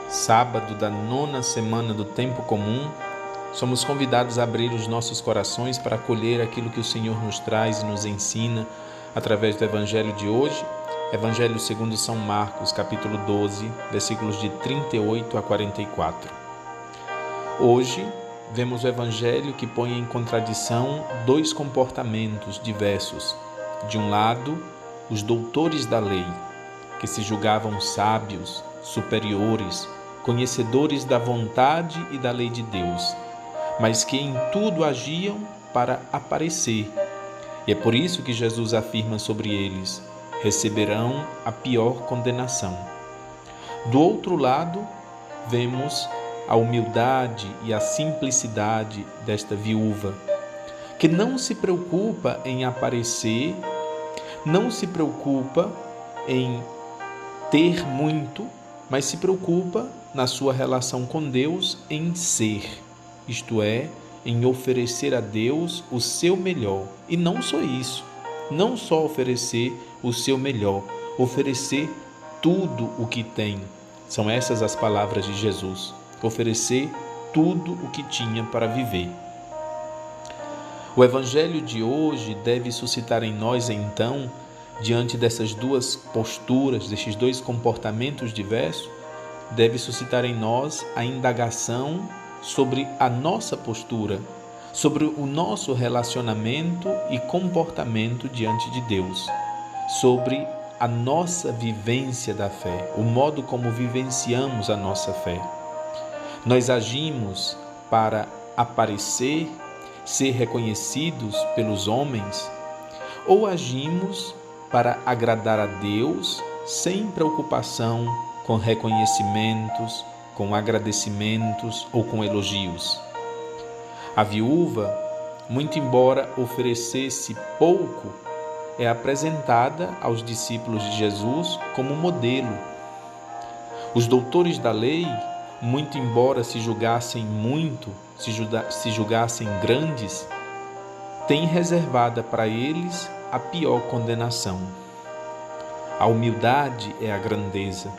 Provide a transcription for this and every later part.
sábado da 9ª semana do Tempo Comum, somos convidados a abrir os nossos corações para acolher aquilo que o Senhor nos traz e nos ensina através do Evangelho de hoje, Evangelho segundo São Marcos, capítulo 12, versículos de 38 a 44. Hoje, vemos o Evangelho que põe em contradição dois comportamentos diversos. De um lado, os doutores da lei, que se julgavam sábios, superiores, conhecedores da vontade e da lei de Deus, mas que em tudo agiam para aparecer. E é por isso que Jesus afirma sobre eles: receberão a pior condenação. Do outro lado, vemos a humildade e a simplicidade desta viúva, que não se preocupa em aparecer, não se preocupa em ter muito, mas se preocupa na sua relação com Deus em ser, isto é, em oferecer a Deus o seu melhor. E não só isso, não só oferecer o seu melhor, oferecer tudo o que tem. São essas as palavras de Jesus: oferecer tudo o que tinha para viver. O Evangelho de hoje deve suscitar em nós, então, diante dessas duas posturas, destes dois comportamentos diversos, deve suscitar em nós a indagação sobre a nossa postura, sobre o nosso relacionamento e comportamento diante de Deus, sobre a nossa vivência da fé, o modo como vivenciamos a nossa fé. Nós agimos para aparecer, ser reconhecidos pelos homens, ou agimos para agradar a Deus sem preocupação com reconhecimentos, com agradecimentos ou com elogios? A viúva, muito embora oferecesse pouco, é apresentada aos discípulos de Jesus como modelo. Os doutores da lei, muito embora se julgassem muito, se julgassem grandes, têm reservada para eles a pior condenação. A humildade é a grandeza.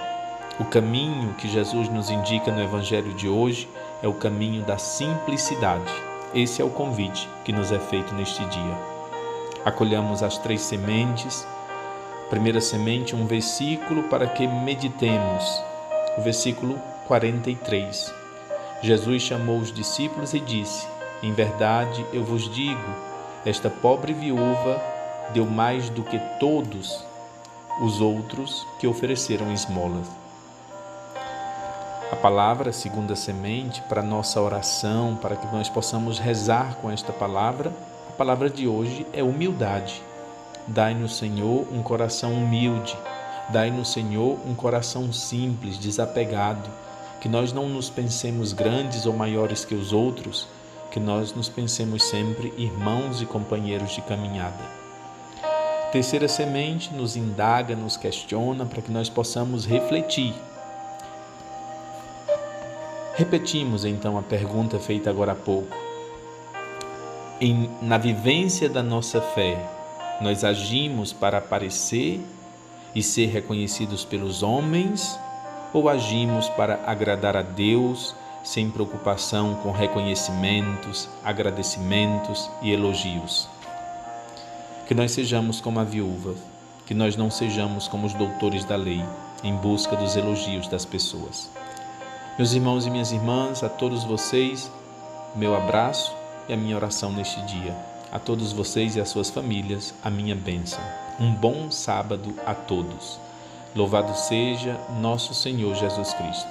O caminho que Jesus nos indica no Evangelho de hoje é o caminho da simplicidade. Esse é o convite que nos é feito neste dia. Acolhamos as 3 sementes. Primeira semente, um versículo para que meditemos. O versículo 43. Jesus chamou os discípulos e disse: em verdade eu vos digo, esta pobre viúva deu mais do que todos os outros que ofereceram esmolas. A palavra, segunda semente, para nossa oração, para que nós possamos rezar com esta palavra, a palavra de hoje é humildade. Dai-nos, Senhor, um coração humilde. Dai-nos, Senhor, um coração simples, desapegado. Que nós não nos pensemos grandes ou maiores que os outros, que nós nos pensemos sempre irmãos e companheiros de caminhada. Terceira semente nos indaga, nos questiona para que nós possamos refletir. Repetimos então a pergunta feita agora há pouco. Na vivência da nossa fé, nós agimos para aparecer e ser reconhecidos pelos homens, ou agimos para agradar a Deus sem preocupação com reconhecimentos, agradecimentos e elogios? Que nós sejamos como a viúva, que nós não sejamos como os doutores da lei, em busca dos elogios das pessoas. Meus irmãos e minhas irmãs, a todos vocês, meu abraço e a minha oração neste dia. A todos vocês e as suas famílias, a minha bênção. Um bom sábado a todos. Louvado seja nosso Senhor Jesus Cristo.